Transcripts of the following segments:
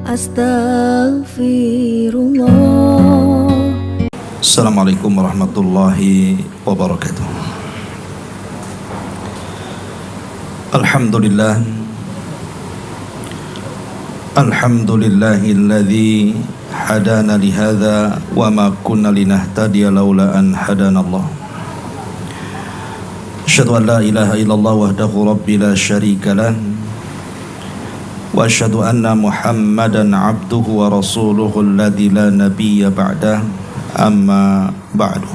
Astaghfirullah. Assalamualaikum warahmatullahi wabarakatuh. Alhamdulillah, alhamdulillahilladzi hadana lihadza wa ma kunna linahtadiya laula an hadanallah. Asyhadu an la ilaha illallah wahdahu rabbi la syarikalah wa asyhadu anna Muhammadan abduhu wa rasuluhu alladzi la nabiyya ba'dah, amma ba'du.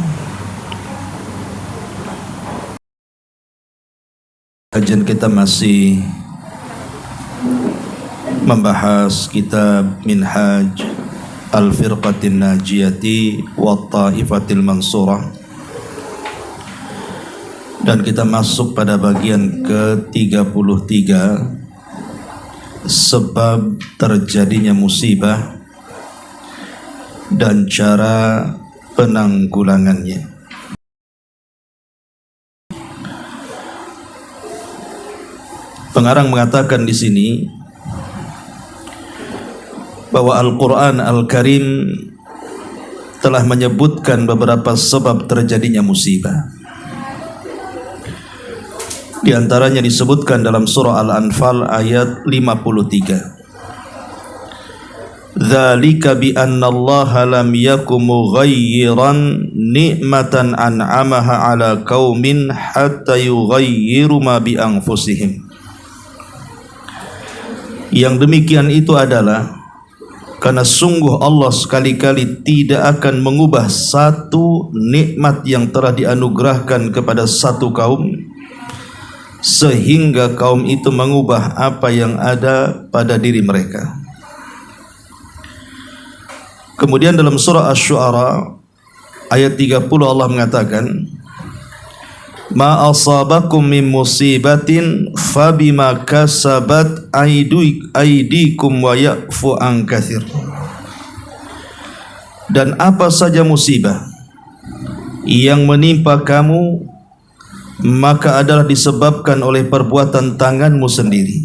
Kajian kita masih membahas kitab Minhaj Al-Firqatin Najiyati wa Ta'ifatil Mansurah, dan kita masuk pada bagian ke-33, sebab terjadinya musibah dan cara penanggulangannya. Pengarang mengatakan di sini bahwa Al-Quran Al-Karim telah menyebutkan beberapa sebab terjadinya musibah. Di antaranya disebutkan dalam surah Al-Anfal ayat 53. Dzalika bi anna Allah lam yakum mughayyiran ni'matan an'amaha 'ala qaumin hatta yughayyiru ma bi anfusihim. Yang demikian itu adalah karena sungguh Allah sekali-kali tidak akan mengubah satu nikmat yang telah dianugerahkan kepada satu kaum sehingga kaum itu mengubah apa yang ada pada diri mereka. Kemudian dalam surah Asy-Syu'ara ayat 30 Allah mengatakan, ma asabakum min musibatin fabima kasabat aydikum wa ya'fu an katsir. Dan apa saja musibah yang menimpa kamu maka adalah disebabkan oleh perbuatan tanganmu sendiri,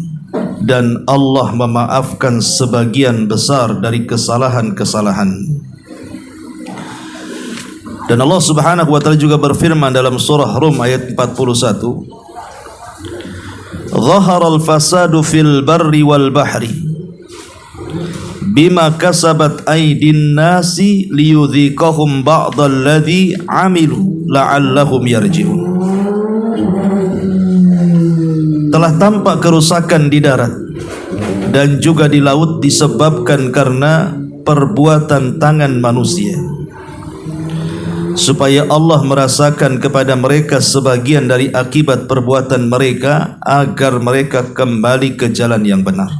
dan Allah memaafkan sebagian besar dari kesalahan-kesalahan. Dan Allah Subhanahu wa taala juga berfirman dalam surah Rum ayat 41, Zaharal fasadu fil barri wal bahri bima kasabat aydin nasi liyudhiqahum ba'dal ladzi amilu la'allahum yarji'un. Telah tampak kerusakan di darat dan juga di laut disebabkan karena perbuatan tangan manusia, supaya Allah merasakan kepada mereka sebagian dari akibat perbuatan mereka agar mereka kembali ke jalan yang benar.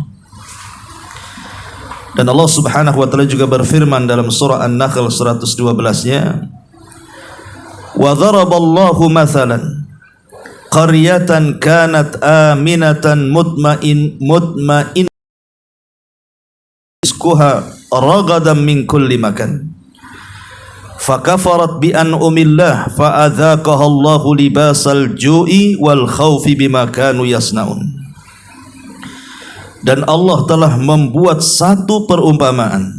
Dan Allah Subhanahu wa taala juga berfirman dalam surah An-Nahl 112-nya, wa dharaballahu mathalan qaryatan kanat aminatan mutmain rizquha ragadan min kulli makan fakafarat bi an'umillah fa'adzaqaha Allahu libasal ju'i wal khaufi bima kanu yasnaun. Dan Allah telah membuat satu perumpamaan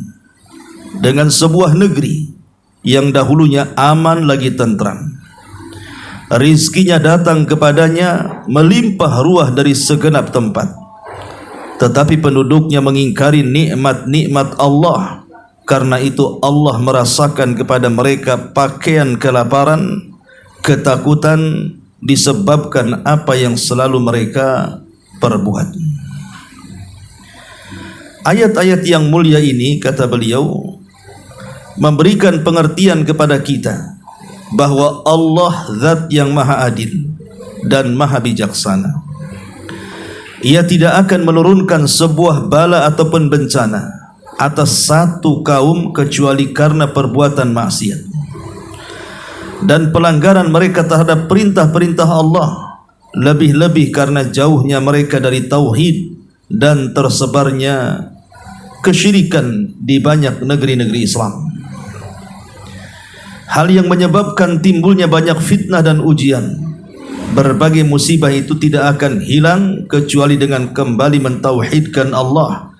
dengan sebuah negeri yang dahulunya aman lagi tentram. Rizkinya datang kepadanya melimpah ruah dari segenap tempat, tetapi penduduknya mengingkari nikmat-nikmat Allah. Karena itu Allah merasakan kepada mereka pakaian kelaparan, ketakutan disebabkan apa yang selalu mereka perbuat. Ayat-ayat yang mulia ini, kata beliau, memberikan pengertian kepada kita bahwa Allah zat yang maha adil dan maha bijaksana. Ia tidak akan menurunkan sebuah bala ataupun bencana atas satu kaum kecuali karena perbuatan maksiat dan pelanggaran mereka terhadap perintah-perintah Allah, lebih-lebih karena jauhnya mereka dari tauhid dan tersebarnya kesyirikan di banyak negeri-negeri Islam. Hal yang menyebabkan timbulnya banyak fitnah dan ujian. Berbagai musibah itu tidak akan hilang kecuali dengan kembali mentauhidkan Allah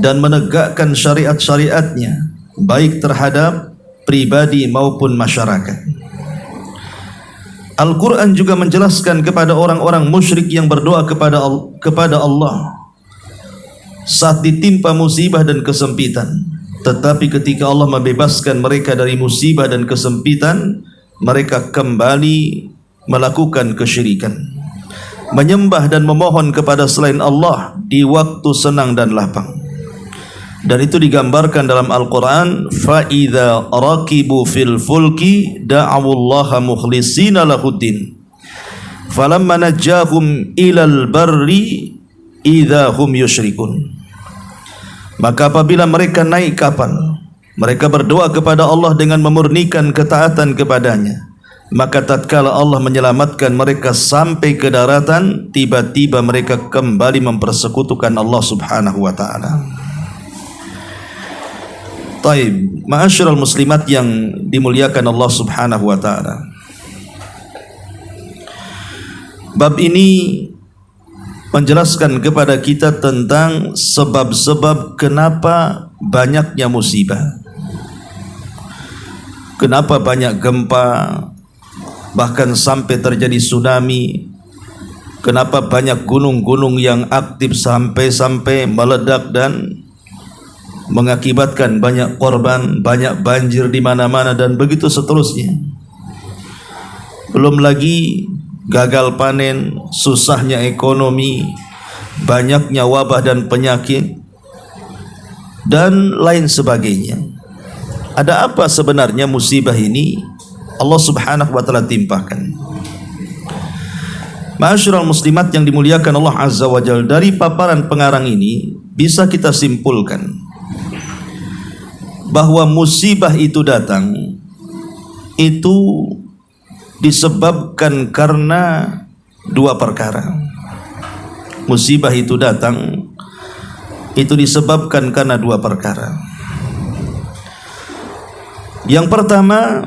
dan menegakkan syariat-syariatnya baik terhadap pribadi maupun masyarakat. Al-Quran juga menjelaskan kepada orang-orang musyrik yang berdoa kepada Allah saat ditimpa musibah dan kesempitan, tetapi ketika Allah membebaskan mereka dari musibah dan kesempitan, mereka kembali melakukan kesyirikan, menyembah dan memohon kepada selain Allah di waktu senang dan lapang. Dan itu digambarkan dalam Al-Quran, فَإِذَا رَكِبُوا فِي الْفُلْكِ دَعَوُوا اللَّهَ مُخْلِصِينَ لَهُ الدِّينَ فَلَمَّا نَجَّاهُمْ إِلَى الْبَرِّ إِذَا هُمْ يُشْرِكُونَ. Maka apabila mereka naik kapal, mereka berdoa kepada Allah dengan memurnikan ketaatan kepadanya, maka tatkala Allah menyelamatkan mereka sampai ke daratan, tiba-tiba mereka kembali mempersekutukan Allah Subhanahu wa ta'ala. Taib, ma'asyiral muslimat yang dimuliakan Allah Subhanahu wa ta'ala, bab ini menjelaskan kepada kita tentang sebab-sebab kenapa banyaknya musibah, kenapa banyak gempa, bahkan sampai terjadi tsunami, kenapa banyak gunung-gunung yang aktif sampai meledak dan mengakibatkan banyak korban, banyak banjir di mana-mana, dan begitu seterusnya. Belum lagi gagal panen, susahnya ekonomi, banyaknya wabah dan penyakit, dan lain sebagainya. Ada apa sebenarnya musibah ini Allah Subhanahu wa ta'ala timpakan? Ma'asyiral muslimat yang dimuliakan Allah Azza wa Jalla, dari paparan pengarang ini bisa kita simpulkan bahwa musibah itu datang itu disebabkan karena dua perkara. Musibah itu datang itu disebabkan karena dua perkara. Yang pertama,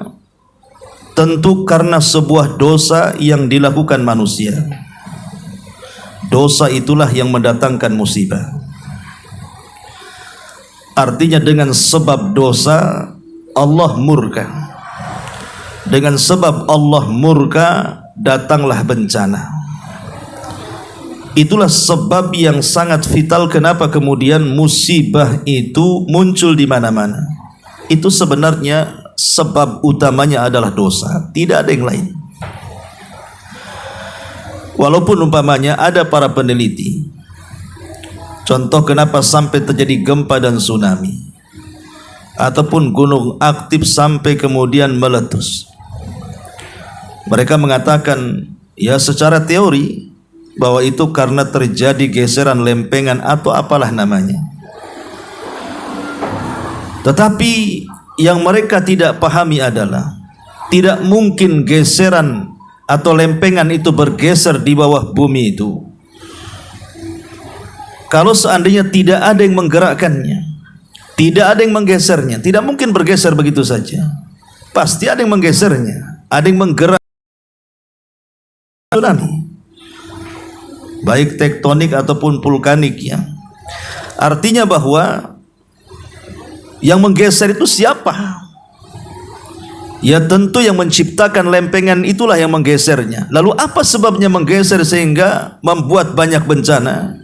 tentu karena sebuah dosa yang dilakukan manusia. Dosa itulah yang mendatangkan musibah. Artinya dengan sebab dosa Allah murka. Dengan sebab Allah murka datanglah bencana. Itulah sebab yang sangat vital kenapa kemudian musibah itu muncul di mana-mana. Itu sebenarnya sebab utamanya adalah dosa, tidak ada yang lain. Walaupun umpamanya ada para peneliti, contoh kenapa sampai terjadi gempa dan tsunami, ataupun gunung aktif sampai kemudian meletus, mereka mengatakan ya secara teori bahwa itu karena terjadi geseran lempengan atau apalah namanya. Tetapi yang mereka tidak pahami adalah tidak mungkin geseran atau lempengan itu bergeser di bawah bumi itu kalau seandainya tidak ada yang menggerakkannya, tidak ada yang menggesernya. Tidak mungkin bergeser begitu saja. Pasti ada yang menggesernya, ada yang menggerak tsunami, baik tektonik ataupun vulkanik ya. Artinya bahwa yang menggeser itu siapa? Ya tentu yang menciptakan lempengan itulah yang menggesernya. Lalu apa sebabnya menggeser sehingga membuat banyak bencana?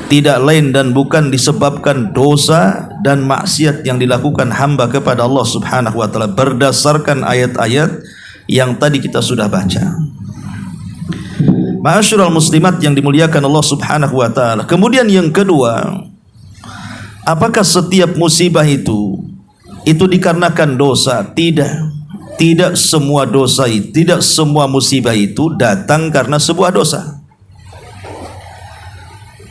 Tidak lain dan bukan disebabkan dosa dan maksiat yang dilakukan hamba kepada Allah Subhanahu wa ta'ala berdasarkan ayat-ayat yang tadi kita sudah baca. Ma'asyiral muslimat yang dimuliakan Allah Subhanahu wa ta'ala. Kemudian yang kedua, apakah setiap musibah itu dikarenakan dosa? Tidak. Tidak semua dosa itu, tidak semua musibah itu datang karena sebuah dosa.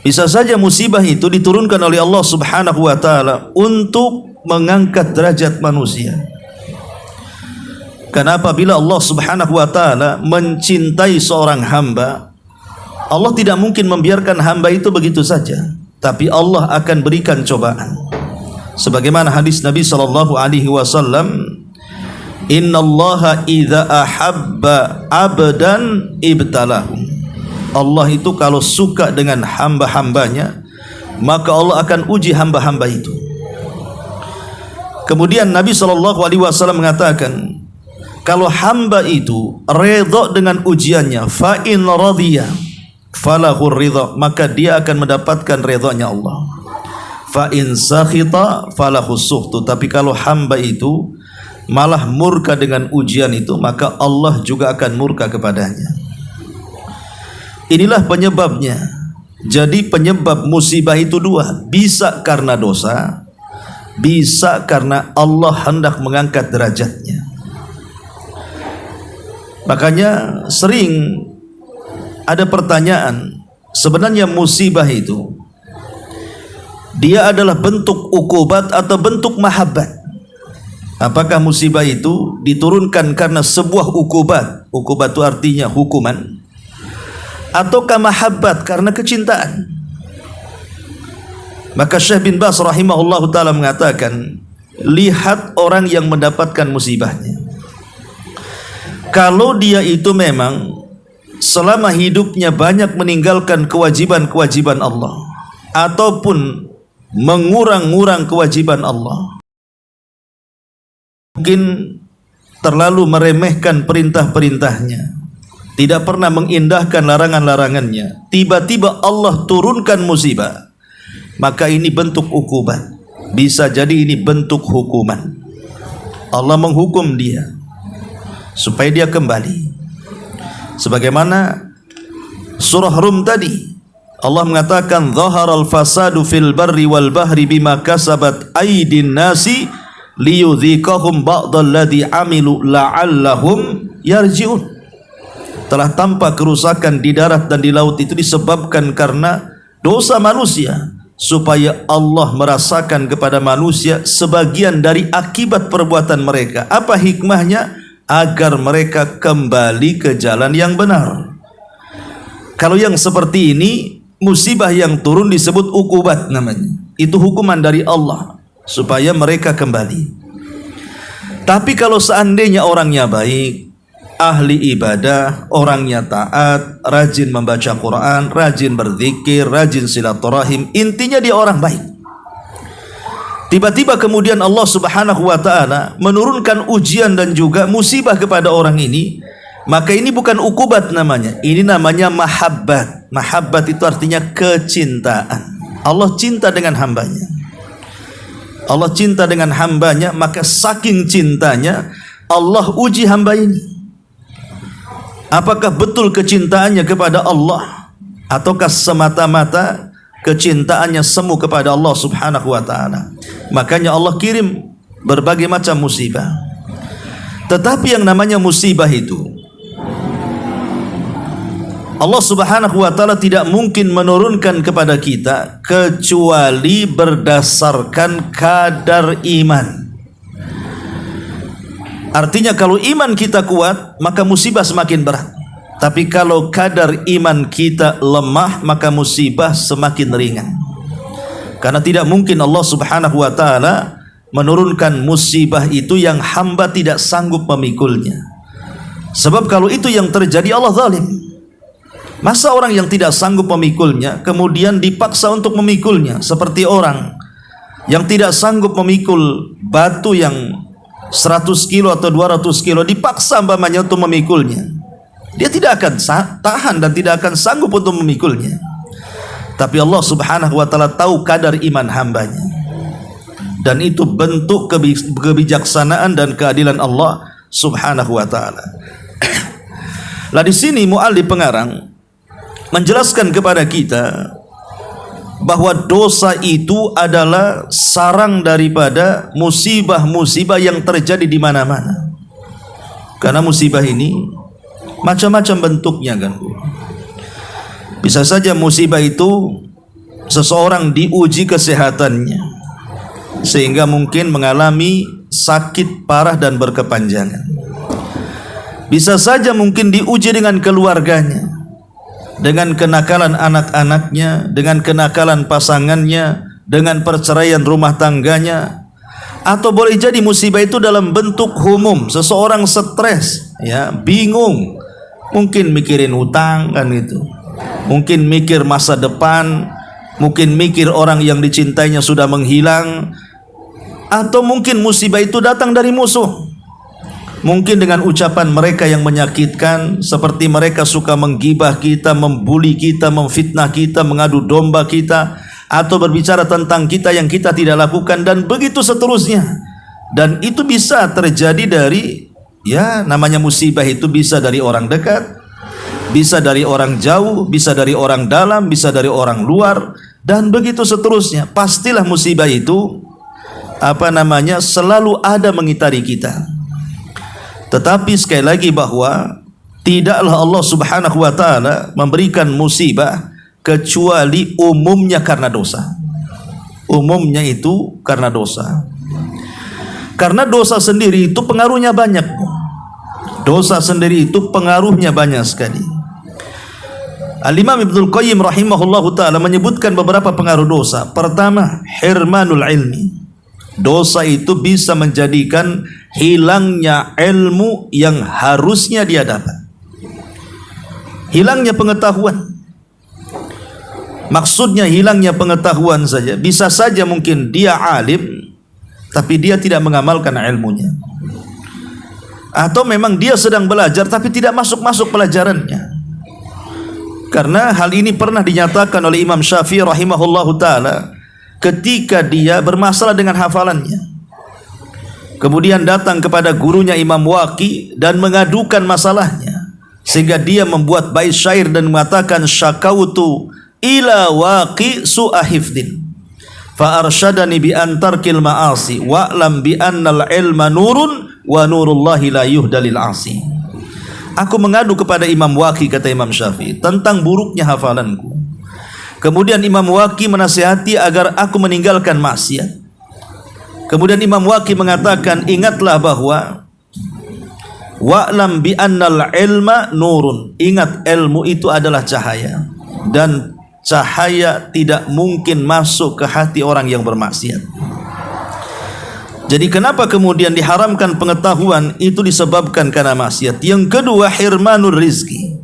Bisa saja musibah itu diturunkan oleh Allah Subhanahu wa ta'ala untuk mengangkat derajat manusia. Karena apabila Allah Subhanahu wa ta'ala mencintai seorang hamba, Allah tidak mungkin membiarkan hamba itu begitu saja, tapi Allah akan berikan cobaan. Sebagaimana hadis Nabi sallallahu alaihi wasallam, "Innallaha idza ahabba 'abdan ibtalahum." Allah itu kalau suka dengan hamba-hambanya, maka Allah akan uji hamba-hamba itu. Kemudian Nabi SAW mengatakan, kalau hamba itu redha dengan ujiannya, fa in radiya falahur ridha, maka dia akan mendapatkan redhanya Allah. Fa in sakhita falahus sukhtu, tapi kalau hamba itu malah murka dengan ujian itu, maka Allah juga akan murka kepadanya. Inilah penyebabnya. Jadi penyebab musibah itu dua, bisa karena dosa, bisa karena Allah hendak mengangkat derajatnya. Makanya sering ada pertanyaan, sebenarnya musibah itu dia adalah bentuk ukubat atau bentuk mahabbat? Apakah musibah itu diturunkan karena sebuah ukubat? Ukubat itu artinya hukuman. Ataukah mahabbat karena kecintaan? Maka Syekh bin Baz rahimahullah ta'ala mengatakan, lihat orang yang mendapatkan musibahnya. Kalau dia itu memang selama hidupnya banyak meninggalkan kewajiban-kewajiban Allah, ataupun mengurang-urang kewajiban Allah, mungkin terlalu meremehkan perintah-perintahnya, tidak pernah mengindahkan larangan-larangannya, tiba-tiba Allah turunkan musibah, maka ini bentuk ukubat. Bisa jadi ini bentuk hukuman. Allah menghukum dia supaya dia kembali. Sebagaimana surah Rum tadi, Allah mengatakan, zaharal fasadu fil barri wal bahri bima kasabat aydin nasi liyudhiqahum ba'dalladzi amilu la'allahum yarji'un. Telah tampak kerusakan di darat dan di laut itu disebabkan karena dosa manusia, supaya Allah merasakan kepada manusia sebagian dari akibat perbuatan mereka. Apa hikmahnya? Agar mereka kembali ke jalan yang benar. Kalau yang seperti ini, musibah yang turun disebut ukubat namanya. Itu hukuman dari Allah supaya mereka kembali. Tapi kalau seandainya orangnya baik, ahli ibadah, orangnya taat, rajin membaca Quran, rajin berzikir, rajin silaturahim, intinya dia orang baik, tiba-tiba kemudian Allah Subhanahu wa ta'ala menurunkan ujian dan juga musibah kepada orang ini, maka ini bukan ukubat namanya, ini namanya mahabbat. Mahabbat itu artinya kecintaan. Allah cinta dengan hambanya. Allah cinta dengan hambanya, maka saking cintanya Allah uji hamba ini. Apakah betul kecintaannya kepada Allah, ataukah semata-mata kecintaannya semu kepada Allah Subhanahu wa ta'ala? Makanya Allah kirim berbagai macam musibah. Tetapi yang namanya musibah itu, Allah Subhanahu wa ta'ala tidak mungkin menurunkan kepada kita kecuali berdasarkan kadar iman. Artinya kalau iman kita kuat, maka musibah semakin berat. Tapi kalau kadar iman kita lemah, maka musibah semakin ringan. Karena tidak mungkin Allah Subhanahu wa ta'ala menurunkan musibah itu yang hamba tidak sanggup memikulnya. Sebab kalau itu yang terjadi, Allah zalim. Masa orang yang tidak sanggup memikulnya kemudian dipaksa untuk memikulnya? Seperti orang yang tidak sanggup memikul batu yang 100 kilo atau 200 kilo, dipaksa umpamanya untuk memikulnya, dia tidak akan tahan dan tidak akan sanggup untuk memikulnya. Tapi Allah Subhanahu wa ta'ala tahu kadar iman hambanya, dan itu bentuk kebijaksanaan dan keadilan Allah Subhanahu wa ta'ala. Lah di sini muallif pengarang menjelaskan kepada kita bahwa dosa itu adalah sarang daripada musibah-musibah yang terjadi di mana-mana. Karena musibah ini macam-macam bentuknya kan. Bisa saja musibah itu seseorang diuji kesehatannya sehingga mungkin mengalami sakit parah dan berkepanjangan. Bisa saja mungkin diuji dengan keluarganya, dengan kenakalan anak-anaknya, dengan kenakalan pasangannya, dengan perceraian rumah tangganya. Atau boleh jadi musibah itu dalam bentuk umum, seseorang stres, ya, bingung, mungkin mikirin hutang kan gitu, mungkin mikir masa depan, mungkin mikir orang yang dicintainya sudah menghilang, atau mungkin musibah itu datang dari musuh. Mungkin dengan ucapan mereka yang menyakitkan, seperti mereka suka menggibah kita, membuli kita, memfitnah kita, mengadu domba kita, atau berbicara tentang kita yang kita tidak lakukan, dan begitu seterusnya. Dan itu bisa terjadi dari, ya namanya musibah itu bisa dari orang dekat, bisa dari orang jauh, bisa dari orang dalam, bisa dari orang luar, dan begitu seterusnya. Pastilah musibah itu selalu ada mengitari kita. Tetapi sekali lagi bahwa tidaklah Allah Subhanahu wa taala memberikan musibah kecuali umumnya karena dosa. Umumnya itu karena dosa. Karena dosa sendiri itu pengaruhnya banyak. Dosa sendiri itu pengaruhnya banyak sekali. Al-Imam Ibnul Qayyim rahimahullahu taala menyebutkan beberapa pengaruh dosa. Pertama, hirmanul ilmi. Dosa itu bisa menjadikan hilangnya ilmu yang harusnya dia dapat. Hilangnya pengetahuan. Maksudnya hilangnya pengetahuan saja. Bisa saja mungkin dia alim, tapi dia tidak mengamalkan ilmunya. Atau memang dia sedang belajar tapi tidak masuk-masuk pelajarannya. Karena hal ini pernah dinyatakan oleh Imam Syafi'i rahimahullahu ta'ala ketika dia bermasalah dengan hafalannya. Kemudian datang kepada gurunya Imam Waqi dan mengadukan masalahnya, sehingga dia membuat bait syair dan mengatakan, syakautu ila Waqi su'a hifdin fa arsyadani bi antarkil ma'asi wa'lam bi annal ilma nurun wa nurullahi la yuhdalil asi. Aku mengadu kepada Imam Waqi, kata Imam Syafi'i, tentang buruknya hafalanku. Kemudian Imam Waqi menasihati agar aku meninggalkan maksiat. Kemudian Imam Waqi mengatakan, ingatlah bahwa wa'lam bi annal ilma nurun. Ingat, ilmu itu adalah cahaya, dan cahaya tidak mungkin masuk ke hati orang yang bermaksiat. Jadi kenapa kemudian diharamkan pengetahuan? Itu disebabkan karena maksiat. Yang kedua, hirmanur rizki.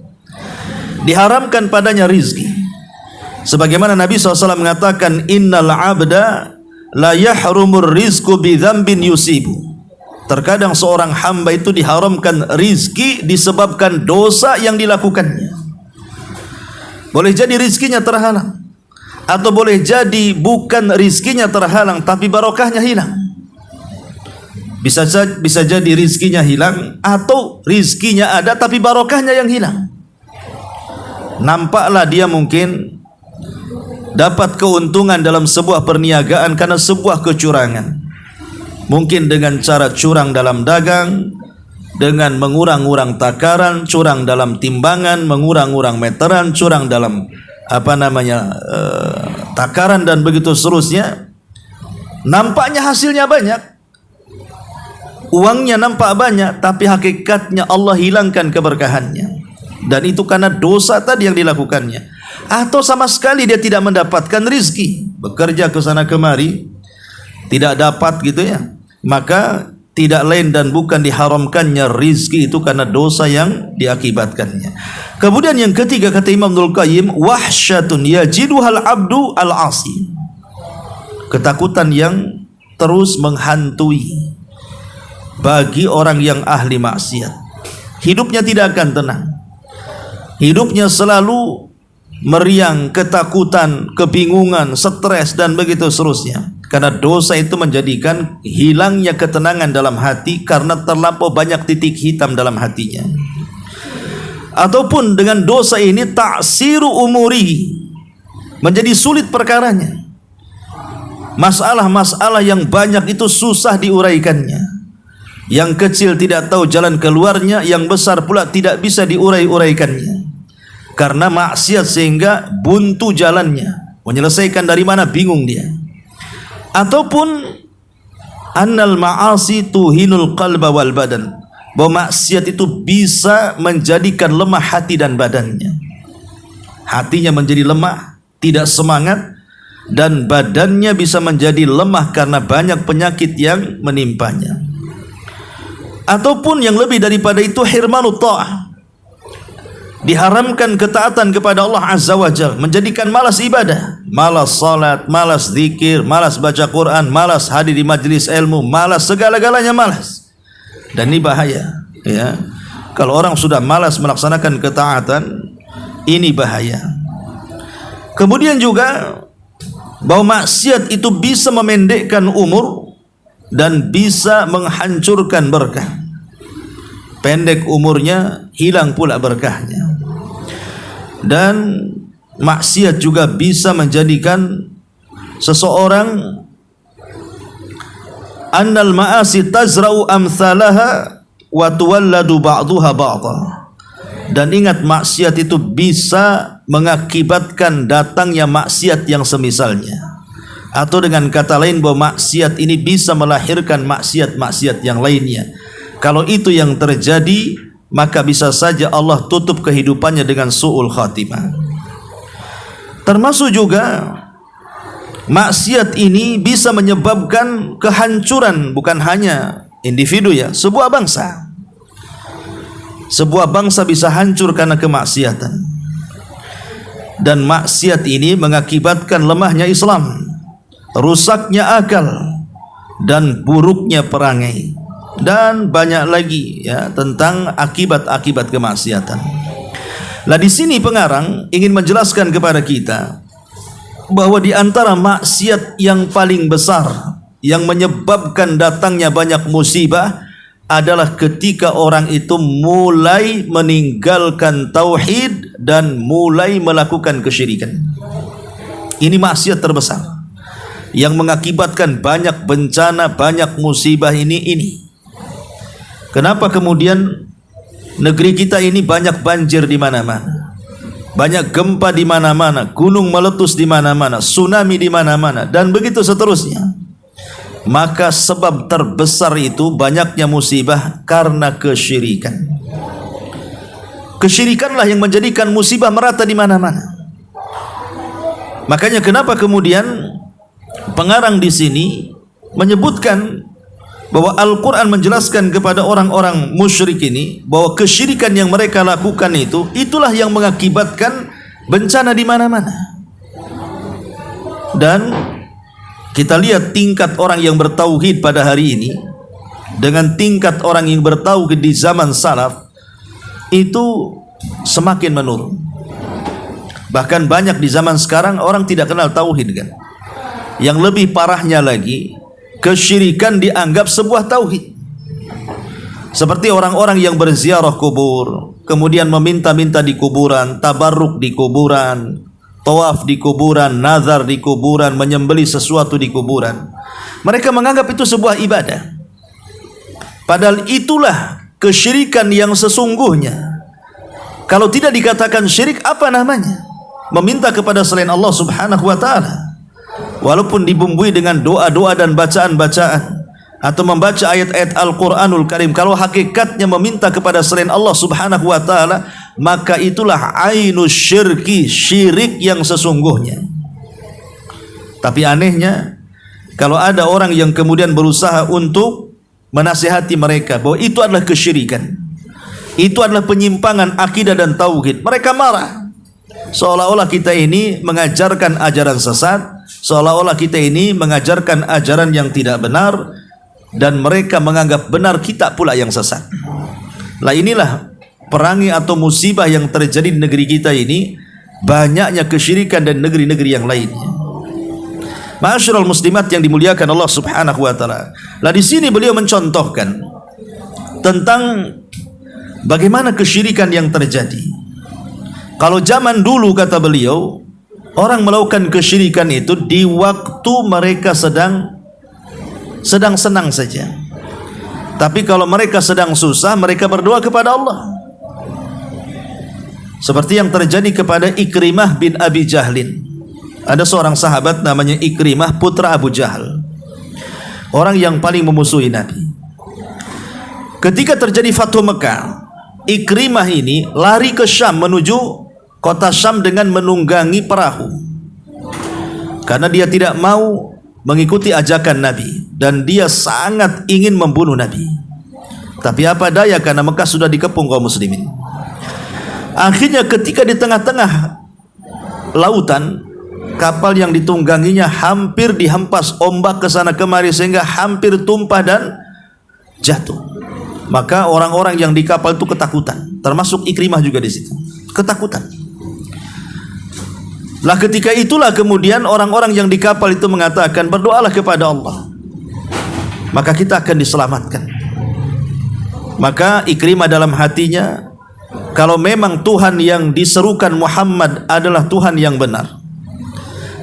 Diharamkan padanya rizki. Sebagaimana Nabi SAW mengatakan, innal abda la yahrumur rizku bi dzambin yusibu. Terkadang seorang hamba itu diharamkan rizki disebabkan dosa yang dilakukannya. Boleh jadi rizkinya terhalang, atau boleh jadi bukan rizkinya terhalang tapi barokahnya hilang. Bisa jadi rizkinya hilang, atau rizkinya ada tapi barokahnya yang hilang. Nampaklah dia mungkin dapat keuntungan dalam sebuah perniagaan karena sebuah kecurangan. Mungkin dengan cara curang dalam dagang, dengan mengurang-urang takaran, curang dalam timbangan, mengurang-urang meteran, curang dalam takaran, dan begitu seterusnya. Nampaknya hasilnya banyak, uangnya nampak banyak, tapi hakikatnya Allah hilangkan keberkahannya. Dan itu karena dosa tadi yang dilakukannya. Atau sama sekali dia tidak mendapatkan rizki, bekerja ke sana kemari tidak dapat gitu ya, maka tidak lain dan bukan diharamkannya rizki itu karena dosa yang diakibatkannya. Kemudian yang ketiga, kata Imam Ibnul Qayyim, wahsyatun yajiduhal abdu al-asi. Ketakutan yang terus menghantui bagi orang yang ahli maksiat. Hidupnya tidak akan tenang. Hidupnya selalu meriang, ketakutan, kebingungan, stres, dan begitu seterusnya. Karena dosa itu menjadikan hilangnya ketenangan dalam hati karena terlampau banyak titik hitam dalam hatinya. Ataupun dengan dosa ini ta'siru umuri, menjadi sulit perkaranya. Masalah-masalah yang banyak itu susah diuraikannya. Yang kecil tidak tahu jalan keluarnya, yang besar pula tidak bisa diurai-uraikannya. Karena maksiat sehingga buntu jalannya, menyelesaikan dari mana bingung dia. Ataupun annal ma'asi tuhinul qalba wal badan, bahwa maksiat itu bisa menjadikan lemah hati dan badannya. Hatinya menjadi lemah, tidak semangat, dan badannya bisa menjadi lemah karena banyak penyakit yang menimpanya. Ataupun yang lebih daripada itu, hirmanut ta'ah, diharamkan ketaatan kepada Allah Azza wa Jalla, menjadikan malas ibadah, malas salat, malas zikir, malas baca Quran, malas hadir di majlis ilmu, malas segala-galanya malas. Dan ini bahaya, ya. Kalau orang sudah malas melaksanakan ketaatan, ini bahaya. Kemudian juga bahwa maksiat itu bisa memendekkan umur dan bisa menghancurkan berkah. Pendek umurnya, hilang pula berkahnya. Dan maksiat juga bisa menjadikan seseorang annal ma'asi tazra'u amthalaha wa tuwalladu ba'daha ba'dha. Dan ingat, maksiat itu bisa mengakibatkan datangnya maksiat yang semisalnya, atau dengan kata lain bahwa maksiat ini bisa melahirkan maksiat-maksiat yang lainnya. Kalau itu yang terjadi, maka bisa saja Allah tutup kehidupannya dengan su'ul khatimah. Termasuk juga maksiat ini bisa menyebabkan kehancuran bukan hanya individu, ya, sebuah bangsa. Sebuah bangsa bisa hancur karena kemaksiatan. Dan maksiat ini mengakibatkan lemahnya Islam, rusaknya akal, dan buruknya perangai, dan banyak lagi, ya, tentang akibat-akibat kemaksiatan. Lah di sini pengarang ingin menjelaskan kepada kita bahwa di antara maksiat yang paling besar yang menyebabkan datangnya banyak musibah adalah ketika orang itu mulai meninggalkan tauhid dan mulai melakukan kesyirikan. Ini maksiat terbesar yang mengakibatkan banyak bencana, banyak musibah ini. Kenapa kemudian negeri kita ini banyak banjir di mana-mana, banyak gempa di mana-mana, gunung meletus di mana-mana, tsunami di mana-mana, dan begitu seterusnya? Maka sebab terbesar itu banyaknya musibah karena kesyirikan. Kesyirikanlah yang menjadikan musibah merata di mana-mana. Makanya kenapa kemudian pengarang di sini menyebutkan bahwa Al-Quran menjelaskan kepada orang-orang musyrik ini bahwa kesyirikan yang mereka lakukan itulah yang mengakibatkan bencana di mana-mana. Dan kita lihat tingkat orang yang bertauhid pada hari ini dengan tingkat orang yang bertauhid di zaman salaf itu semakin menurun. Bahkan banyak di zaman sekarang orang tidak kenal tauhid, kan. Yang lebih parahnya lagi, kesyirikan dianggap sebuah tauhid. Seperti orang-orang yang berziarah kubur, kemudian meminta-minta di kuburan, tabarruk di kuburan, tawaf di kuburan, nazar di kuburan, menyembelih sesuatu di kuburan. Mereka menganggap itu sebuah ibadah. Padahal itulah kesyirikan yang sesungguhnya. Kalau tidak dikatakan syirik, apa namanya? Meminta kepada selain Allah Subhanahu wa ta'ala. Walaupun dibumbui dengan doa-doa dan bacaan-bacaan, atau membaca ayat-ayat Al-Quranul Karim, kalau hakikatnya meminta kepada selain Allah Subhanahu wa ta'ala, maka itulah ainus syirki, syirik yang sesungguhnya. Tapi anehnya, kalau ada orang yang kemudian berusaha untuk menasihati mereka bahwa itu adalah kesyirikan, itu adalah penyimpangan akidah dan tauhid, mereka marah. Seolah-olah kita ini mengajarkan ajaran sesat, seolah-olah kita ini mengajarkan ajaran yang tidak benar, dan mereka menganggap benar kita pula yang sesat. Lah inilah perangi atau musibah yang terjadi di negeri kita ini, banyaknya kesyirikan dan negeri-negeri yang lainnya. Ma'asyiral muslimat yang dimuliakan Allah Subhanahu wa taala. Lah di sini beliau mencontohkan tentang bagaimana kesyirikan yang terjadi. Kalau zaman dulu, kata beliau, orang melakukan kesyirikan itu di waktu mereka sedang senang saja. Tapi kalau mereka sedang susah, mereka berdoa kepada Allah. Seperti yang terjadi kepada Ikrimah bin Abi Jahlin. Ada seorang sahabat namanya Ikrimah, putra Abu Jahal, orang yang paling memusuhi Nabi. Ketika terjadi Fathu Mekah, Ikrimah ini lari ke Syam, menuju kota Syam dengan menunggangi perahu, karena dia tidak mau mengikuti ajakan Nabi dan dia sangat ingin membunuh Nabi. Tapi apa daya, karena Mekah sudah dikepung kaum muslimin. Akhirnya ketika di tengah-tengah lautan, kapal yang ditungganginya hampir dihempas ombak ke sana kemari sehingga hampir tumpah dan jatuh. Maka orang-orang yang di kapal itu ketakutan, termasuk Ikrimah juga di situ. Ketakutan. Lah ketika itulah kemudian orang-orang yang di kapal itu mengatakan, berdoalah kepada Allah, maka kita akan diselamatkan. Maka Ikrimah dalam hatinya, kalau memang Tuhan yang diserukan Muhammad adalah Tuhan yang benar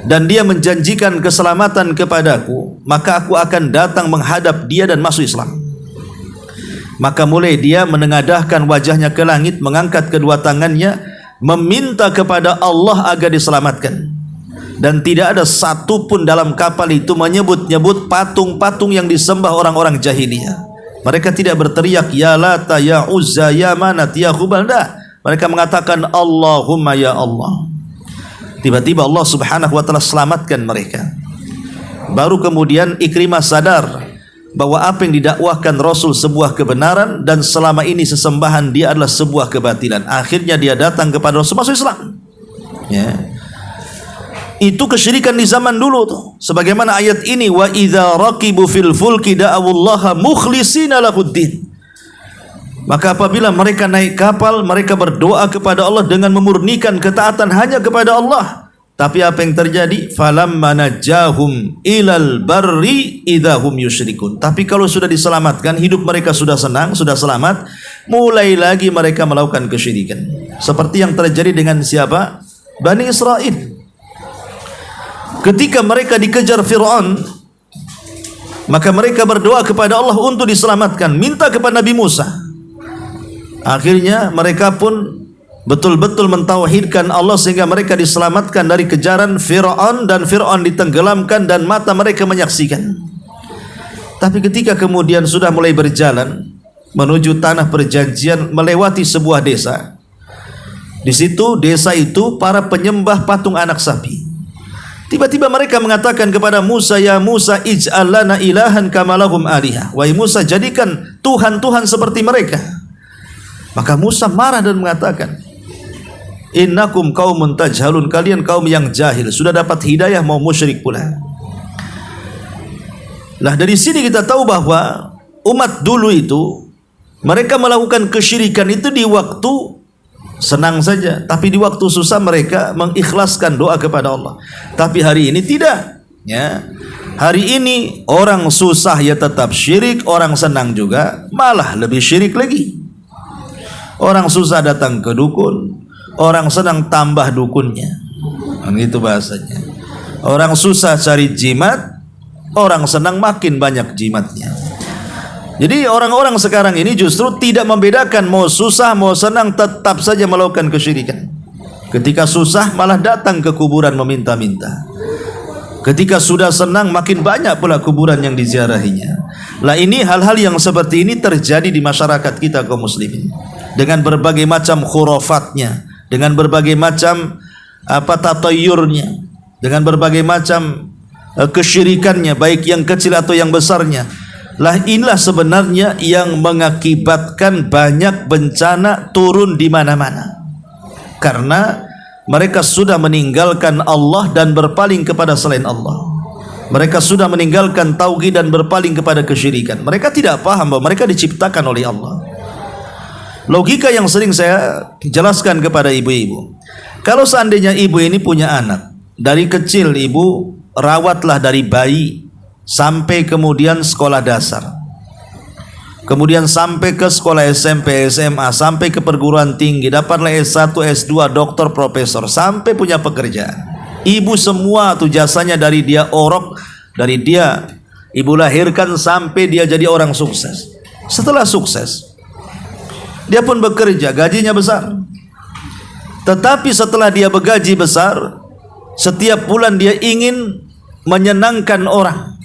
dan dia menjanjikan keselamatan kepadaku, maka aku akan datang menghadap dia dan masuk Islam. Maka mulai dia menengadahkan wajahnya ke langit, mengangkat kedua tangannya, meminta kepada Allah agar diselamatkan. Dan tidak ada satupun dalam kapal itu menyebut-nyebut patung-patung yang disembah orang-orang jahiliyah. Mereka tidak berteriak ya Lata, ya Uzza, ya Manat, ya Hubal. Mereka mengatakan Allahumma ya Allah. Tiba-tiba Allah subhanahu wa ta'ala selamatkan mereka. Baru kemudian Ikrimah sadar bahwa apa yang didakwahkan Rasul sebuah kebenaran dan selama ini sesembahan dia adalah sebuah kebatilan. Akhirnya dia datang kepada Rasul, masuk Islam. Ya. Itu kesyirikan di zaman dulu tuh. Sebagaimana ayat ini, wa idza raqibu fil fulki da'awullaha mukhlishina lahuddin. Maka apabila mereka naik kapal, mereka berdoa kepada Allah dengan memurnikan ketaatan hanya kepada Allah. Tapi apa yang terjadi? Falamma najahum ilal barri idahum yusyrikun. Tapi kalau sudah diselamatkan, hidup mereka sudah senang, sudah selamat, mulai lagi mereka melakukan kesyirikan. Seperti yang terjadi dengan siapa? Bani Israel. Ketika mereka dikejar Fir'aun, maka mereka berdoa kepada Allah untuk diselamatkan, minta kepada Nabi Musa. Akhirnya mereka pun betul-betul mentauhidkan Allah sehingga mereka diselamatkan dari kejaran Fir'aun dan Fir'aun ditenggelamkan dan mata mereka menyaksikan. Tapi ketika kemudian sudah mulai berjalan menuju tanah perjanjian, melewati sebuah desa. Di situ desa itu para penyembah patung anak sapi. Tiba-tiba mereka mengatakan kepada Musa, ya Musa ij'al lana ilahan kama lahum alihah. Wahai Musa, jadikan Tuhan-Tuhan seperti mereka. Maka Musa marah dan mengatakan, innakum qaumun tajhalun, kalian kaum yang jahil, sudah dapat hidayah mau musyrik pula. Nah, dari sini kita tahu bahwa umat dulu itu mereka melakukan kesyirikan itu di waktu senang saja, tapi di waktu susah mereka mengikhlaskan doa kepada Allah. Tapi hari ini tidak, ya. Hari ini orang susah ya tetap syirik, orang senang juga malah lebih syirik lagi. Orang susah datang ke dukun, orang senang tambah dukunnya. Begitu bahasanya. Orang susah cari jimat, orang senang makin banyak jimatnya. Jadi orang-orang sekarang ini justru tidak membedakan mau susah mau senang, tetap saja melakukan kesyirikan. Ketika susah malah datang ke kuburan meminta-minta. Ketika sudah senang makin banyak pula kuburan yang diziarahinya. Lah ini hal-hal yang seperti ini terjadi di masyarakat kita kaum muslimin. Dengan berbagai macam khurafatnya, dengan berbagai macam tatayurnya, dengan berbagai macam kesyirikannya, baik yang kecil atau yang besarnya. Lah inilah sebenarnya yang mengakibatkan banyak bencana turun di mana-mana. Karena mereka sudah meninggalkan Allah dan berpaling kepada selain Allah. Mereka sudah meninggalkan tauhid dan berpaling kepada kesyirikan. Mereka tidak paham bahwa mereka diciptakan oleh Allah. Logika yang sering saya jelaskan kepada ibu-ibu. Kalau seandainya ibu ini punya anak, dari kecil ibu rawatlah dari bayi sampai kemudian sekolah dasar, kemudian sampai ke sekolah SMP, SMA, sampai ke perguruan tinggi, dapatlah S1, S2, doktor, profesor, sampai punya pekerjaan. Ibu semua tuh jasanya dari dia orok, dari dia ibu lahirkan sampai dia jadi orang sukses. Setelah sukses, dia pun bekerja, gajinya besar. Tetapi setelah dia bergaji besar, setiap bulan dia ingin menyenangkan orang.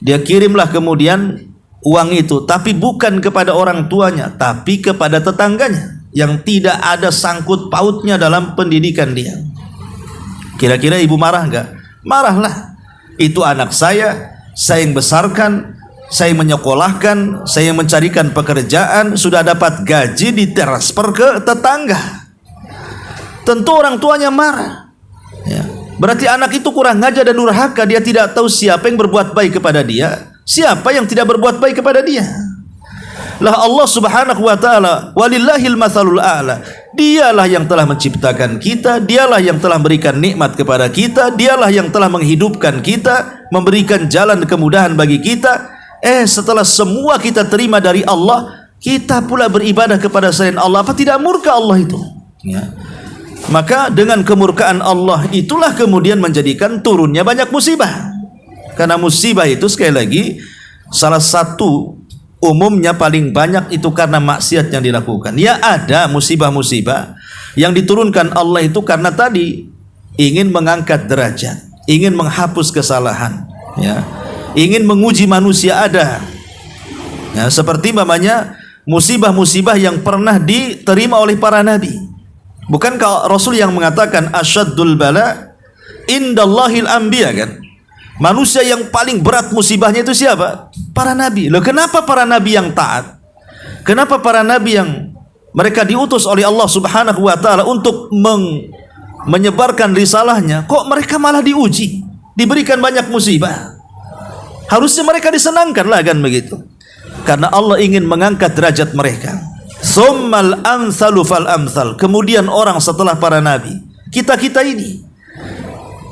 Dia kirimlah kemudian uang itu, tapi bukan kepada orang tuanya, tapi kepada tetangganya yang tidak ada sangkut pautnya dalam pendidikan dia. Kira-kira ibu marah enggak? Marahlah. Itu anak saya yang besarkan, saya menyekolahkan, saya mencarikan pekerjaan, sudah dapat gaji, ditransfer ke tetangga. tentu orang tuanya marah. Ya. Berarti anak itu kurang ajar dan durhaka. Dia tidak tahu siapa yang berbuat baik kepada dia, siapa yang tidak berbuat baik kepada dia. Lah Allah Subhanahu wa taala, walillahil matsalul a'la. Dialah yang telah menciptakan kita, dialah yang telah memberikan nikmat kepada kita, dialah yang telah menghidupkan kita, memberikan jalan kemudahan bagi kita. Setelah semua kita terima dari Allah, kita pula beribadah kepada selain Allah. Apa tidak murka Allah itu? Ya. Maka dengan kemurkaan Allah itulah kemudian menjadikan turunnya banyak musibah. Karena musibah itu sekali lagi salah satu umumnya paling banyak itu karena maksiat yang dilakukan. Ya, ada musibah-musibah yang diturunkan Allah itu karena tadi ingin mengangkat derajat, ingin menghapus kesalahan, ya, ingin menguji manusia ada. Ya, seperti namanya musibah-musibah yang pernah diterima oleh para nabi. Bukankah Rasul yang mengatakan asyaddul bala indallahil anbiya, kan? Manusia yang paling berat musibahnya itu siapa? Para nabi. Loh, kenapa para nabi yang taat? Kenapa para nabi yang mereka diutus oleh Allah Subhanahu wa taala untuk menyebarkan risalahnya, kok mereka malah diuji, diberikan banyak musibah? Harusnya mereka disenangkan lah, kan begitu. Karena Allah ingin mengangkat derajat mereka. Tsummal amsalu fal amsal. Kemudian orang setelah para nabi, kita-kita ini,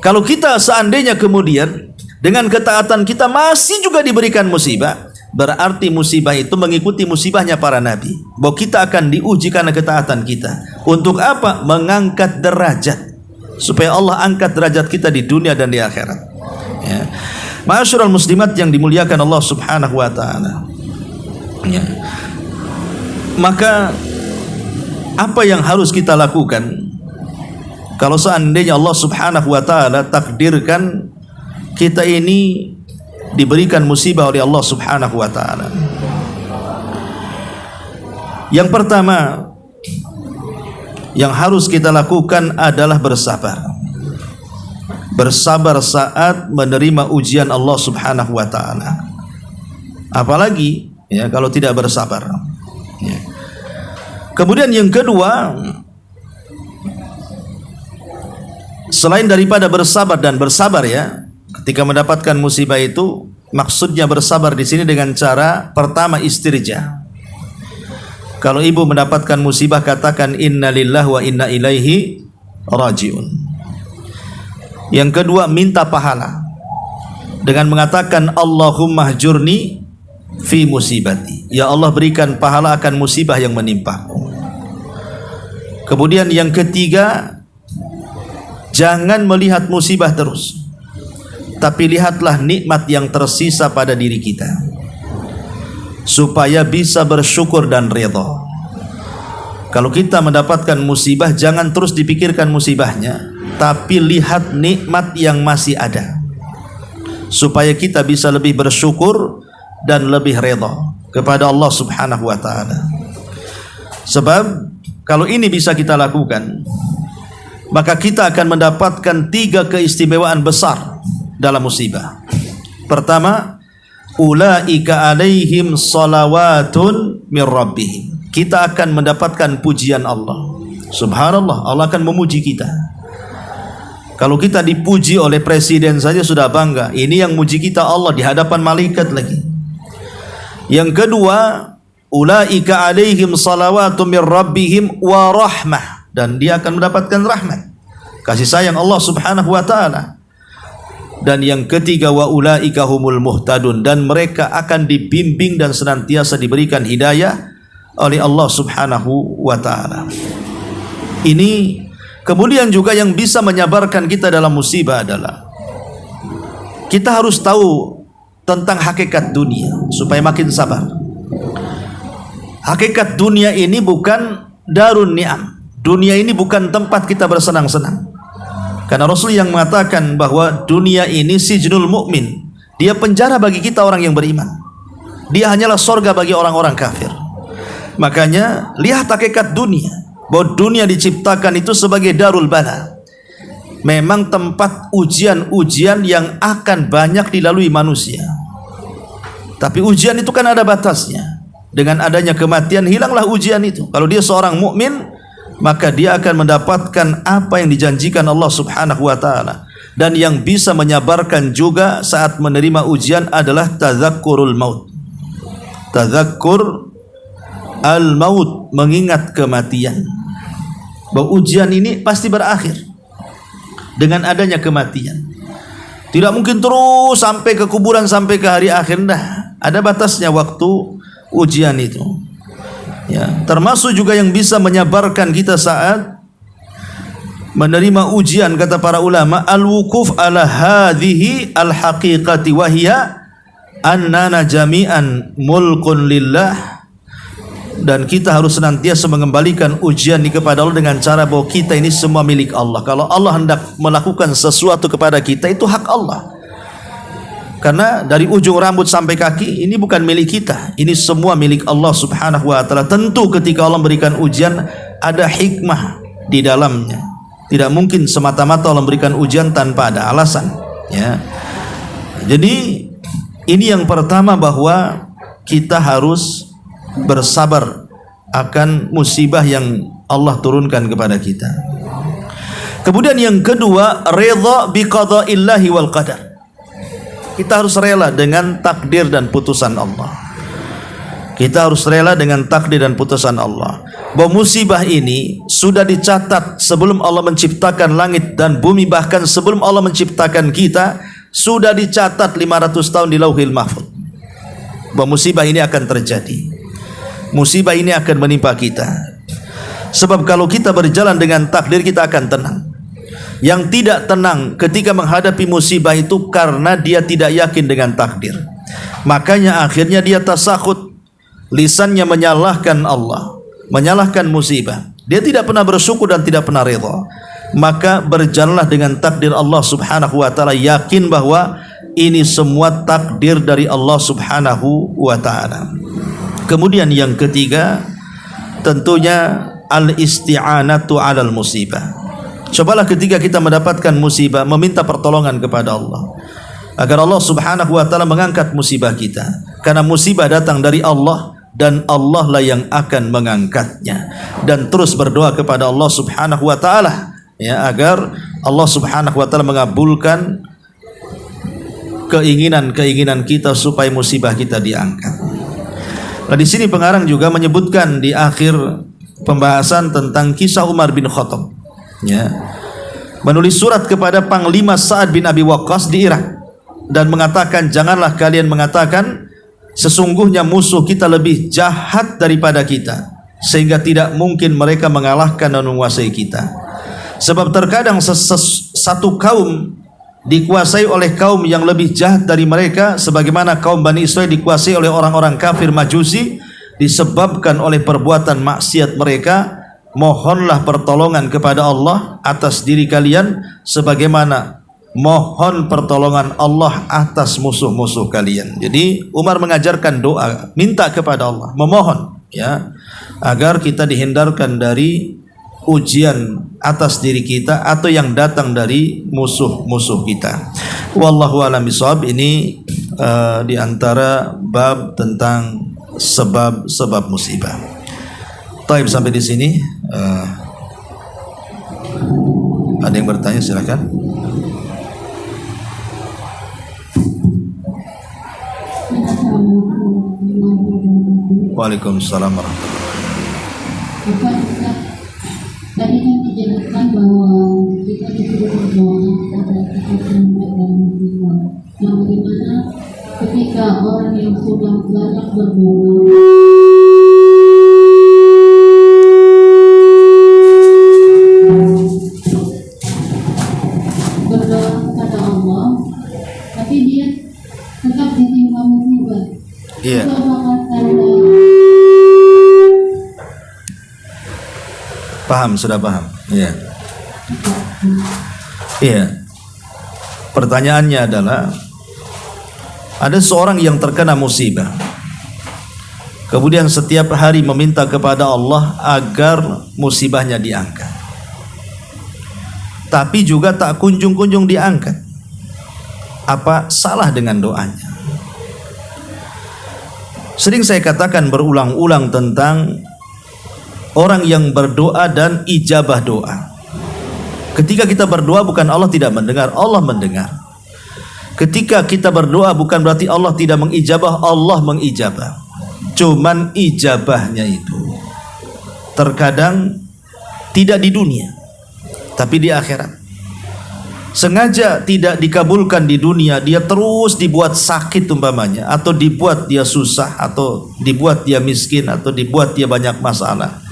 kalau kita seandainya kemudian dengan ketaatan kita masih juga diberikan musibah, berarti musibah itu mengikuti musibahnya para nabi. Bahwa kita akan diuji karena ketaatan kita. Untuk apa? Mengangkat derajat, supaya Allah angkat derajat kita di dunia dan di akhirat. Ya. Ma'asyiral muslimat yang dimuliakan Allah Subhanahu wa taala. Ya. Maka apa yang harus kita lakukan kalau seandainya Allah Subhanahu wa taala takdirkan kita ini diberikan musibah oleh Allah Subhanahu wa taala? Yang pertama yang harus kita lakukan adalah bersabar. Bersabar saat menerima ujian Allah Subhanahu wa taala. Apalagi ya kalau tidak bersabar. Ya. Kemudian yang kedua, selain daripada bersabar dan bersabar, ya, ketika mendapatkan musibah itu, maksudnya bersabar di sini dengan cara pertama istirja. Kalau ibu mendapatkan musibah, katakan innalillahi wa inna ilaihi rajiun. Yang kedua, minta pahala dengan mengatakan Allahumma hjurni fi musibati. Ya Allah, berikan pahala akan musibah yang menimpaku. Kemudian yang ketiga, jangan melihat musibah terus, tapi lihatlah nikmat yang tersisa pada diri kita, supaya bisa bersyukur dan redha. Kalau kita mendapatkan musibah, jangan terus dipikirkan musibahnya, tapi lihat nikmat yang masih ada, supaya kita bisa lebih bersyukur dan lebih redha kepada Allah Subhanahu wa taala. Sebab kalau ini bisa kita lakukan, maka kita akan mendapatkan 3 keistimewaan besar dalam musibah. Pertama, ulaika alaihim salawatun mir rabbihim. Kita akan mendapatkan pujian Allah. Subhanallah, Allah akan memuji kita. Kalau kita dipuji oleh presiden saja sudah bangga. Ini yang muji kita Allah di hadapan malaikat lagi. Yang kedua, ulaika alaihim salawatun mir rabbihim wa rahmah, dan dia akan mendapatkan rahmat, kasih sayang Allah Subhanahu wa taala. Dan yang ketiga, wa ulaika humul muhtadun, dan mereka akan dibimbing dan senantiasa diberikan hidayah oleh Allah Subhanahu wa taala. Ini kemudian juga yang bisa menyabarkan kita dalam musibah adalah kita harus tahu tentang hakikat dunia supaya makin sabar. Hakikat dunia ini bukan darun ni'am. Dunia ini bukan tempat kita bersenang-senang. Karena Rasul yang mengatakan bahwa dunia ini sijnul mu'min, dia penjara bagi kita orang yang beriman. Dia hanyalah sorga bagi orang-orang kafir. Makanya lihat hakikat dunia, bahwa dunia diciptakan itu sebagai darul bala. Memang tempat ujian-ujian yang akan banyak dilalui manusia. Tapi ujian itu kan ada batasnya. Dengan adanya kematian hilanglah ujian itu. Kalau dia seorang mukmin, maka dia akan mendapatkan apa yang dijanjikan Allah Subhanahu wa taala. Dan yang bisa menyabarkan juga saat menerima ujian adalah tadzakkurul maut. Tadzakkur al-maut, mengingat kematian. Bahwa ujian ini pasti berakhir dengan adanya kematian. Tidak mungkin terus sampai ke kuburan, sampai ke hari akhir. Nah, ada batasnya waktu ujian itu. Ya, termasuk juga yang bisa menyabarkan kita saat menerima ujian, kata para ulama, al-wukuf ala hadhihi al-haqiqati wa hiya annana jami'an mulkun lillah. Dan kita harus senantiasa mengembalikan ujian ini kepada Allah dengan cara bahwa kita ini semua milik Allah. Kalau Allah hendak melakukan sesuatu kepada kita, itu hak Allah. Karena dari ujung rambut sampai kaki ini bukan milik kita, ini semua milik Allah Subhanahu wa taala. Tentu ketika Allah memberikan ujian ada hikmah di dalamnya. Tidak mungkin semata-mata Allah memberikan ujian tanpa ada alasan, ya. Jadi ini yang pertama, bahwa kita harus bersabar akan musibah yang Allah turunkan kepada kita. Kemudian yang kedua, redha biqadaillahi wal qadar. Kita harus rela dengan takdir dan putusan Allah. Kita harus rela dengan takdir dan putusan Allah. Bahwa musibah ini sudah dicatat sebelum Allah menciptakan langit dan bumi, bahkan sebelum Allah menciptakan kita sudah dicatat 500 tahun di Lauhil Mahfuz. Bahwa musibah ini akan terjadi. Musibah ini akan menimpa kita. Sebab kalau kita berjalan dengan takdir, kita akan tenang. Yang tidak tenang ketika menghadapi musibah itu karena dia tidak yakin dengan takdir. Makanya akhirnya dia tasakhut, lisannya menyalahkan Allah, menyalahkan musibah. Dia tidak pernah bersyukur dan tidak pernah redha. Maka berjalanlah dengan takdir Allah Subhanahu wa taala, yakin bahwa ini semua takdir dari Allah Subhanahu wa taala. Kemudian yang ketiga, tentunya al-isti'anatu 'alal musibah. Cobalah ketika kita mendapatkan musibah, meminta pertolongan kepada Allah agar Allah Subhanahu wa taala mengangkat musibah kita. Karena musibah datang dari Allah dan Allah lah yang akan mengangkatnya. Dan terus berdoa kepada Allah Subhanahu wa taala, ya, agar Allah Subhanahu wa taala mengabulkan keinginan-keinginan kita supaya musibah kita diangkat. Nah, di sini pengarang juga menyebutkan di akhir pembahasan tentang kisah Umar bin Khattab, ya, menulis surat kepada Panglima Sa'ad bin Abi Waqqas di Irak dan mengatakan, janganlah kalian mengatakan sesungguhnya musuh kita lebih jahat daripada kita, sehingga tidak mungkin mereka mengalahkan dan menguasai kita. Sebab terkadang satu kaum dikuasai oleh kaum yang lebih jahat dari mereka, sebagaimana kaum Bani Israel dikuasai oleh orang-orang kafir Majusi disebabkan oleh perbuatan maksiat mereka. Mohonlah pertolongan kepada Allah atas diri kalian sebagaimana mohon pertolongan Allah atas musuh-musuh kalian. Jadi Umar mengajarkan doa, minta kepada Allah, memohon, ya, agar kita dihindarkan dari ujian atas diri kita atau yang datang dari musuh-musuh kita. Wallahu a'lam bishawab. Ini di antara bab tentang sebab-sebab musibah. Taib, sampai di sini. Ada yang bertanya, silakan. Waalaikumsalam warahmatullahi wabarakatuh. Tadi kan dijelaskan bahwa kita disuruh berdoa pada ketika dan musibah. Nah, bagaimana ketika orang yang sudah banyak berdoa kepada Allah, tapi dia tetap ditimpa musibah? Iya. Itu apakah tanda? Paham, sudah paham. Iya. Iya. Pertanyaannya adalah, ada seorang yang terkena musibah, kemudian setiap hari meminta kepada Allah agar musibahnya diangkat, tapi juga tak kunjung-kunjung diangkat. Apa salah dengan doanya? Sering saya katakan berulang-ulang tentang orang yang berdoa dan ijabah doa. Ketika kita berdoa bukan Allah tidak mendengar, Allah mendengar. Ketika kita berdoa bukan berarti Allah tidak mengijabah, Allah mengijabah. Cuman ijabahnya itu terkadang tidak di dunia, tapi di akhirat. Sengaja tidak dikabulkan di dunia, dia terus dibuat sakit umpamanya, atau dibuat dia susah, atau dibuat dia miskin, atau dibuat dia banyak masalah,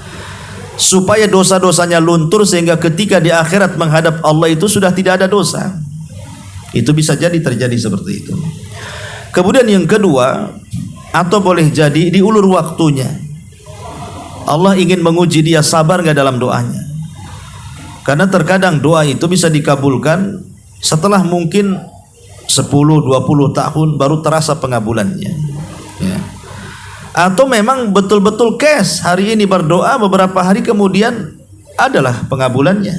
supaya dosa-dosanya luntur sehingga ketika di akhirat menghadap Allah itu sudah tidak ada dosa. Itu bisa jadi terjadi seperti itu. Kemudian yang kedua, atau boleh jadi diulur waktunya. Allah ingin menguji dia sabar gak dalam doanya. Karena terkadang doa itu bisa dikabulkan setelah mungkin 10-20 tahun baru terasa pengabulannya, ya. Atau memang betul-betul cash, hari ini berdoa beberapa hari kemudian adalah pengabulannya.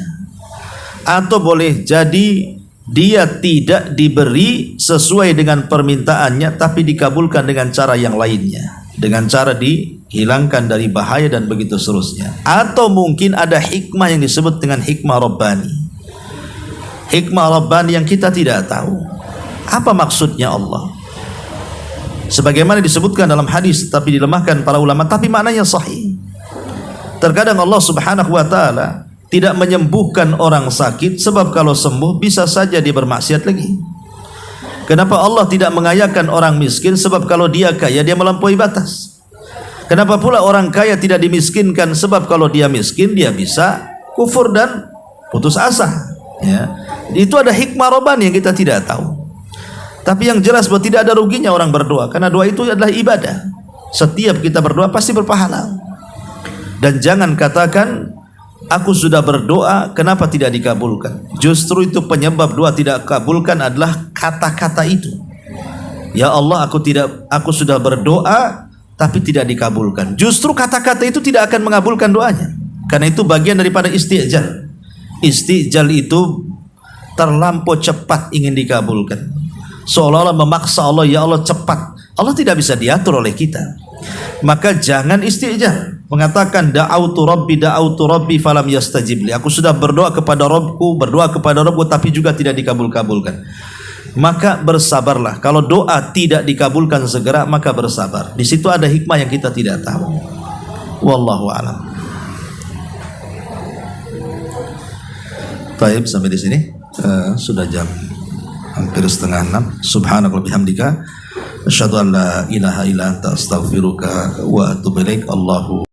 Atau boleh jadi dia tidak diberi sesuai dengan permintaannya, tapi dikabulkan dengan cara yang lainnya, dengan cara dihilangkan dari bahaya dan begitu seterusnya. Atau mungkin ada hikmah yang disebut dengan hikmah Rabbani. Hikmah Rabbani yang kita tidak tahu apa maksudnya Allah. Sebagaimana disebutkan dalam hadis tapi dilemahkan para ulama, tapi maknanya sahih. Terkadang Allah Subhanahu wa taala tidak menyembuhkan orang sakit sebab kalau sembuh bisa saja dia bermaksiat lagi. Kenapa Allah tidak mengayakan orang miskin? Sebab kalau dia kaya dia melampaui batas. Kenapa pula orang kaya tidak dimiskinkan? Sebab kalau dia miskin dia bisa kufur dan putus asa, ya. Itu ada hikmah Rabbani yang kita tidak tahu. Tapi yang jelas bahwa tidak ada ruginya orang berdoa, karena doa itu adalah ibadah. Setiap kita berdoa pasti berpahala. Dan jangan katakan aku sudah berdoa kenapa tidak dikabulkan. Justru itu penyebab doa tidak kabulkan adalah kata-kata itu. Ya Allah, aku sudah berdoa tapi tidak dikabulkan. Justru kata-kata itu tidak akan mengabulkan doanya. Karena itu bagian daripada istijal. Istijal itu terlampau cepat ingin dikabulkan. Seolah-olah memaksa Allah, ya Allah cepat. Allah tidak bisa diatur oleh kita. Maka jangan istijal mengatakan da'autu rabbi falam yastajib li. Aku sudah berdoa kepada Rabbku tapi juga tidak dikabulkan. Maka bersabarlah. Kalau doa tidak dikabulkan segera, maka bersabar. Di situ ada hikmah yang kita tidak tahu. Wallahu a'lam. Baik, sampai di sini sudah jam hampir 5:30. Subhanallah bihamdika asyhadu an la ilaha illa anta astaghfiruka wa atubu ilaik. Allahu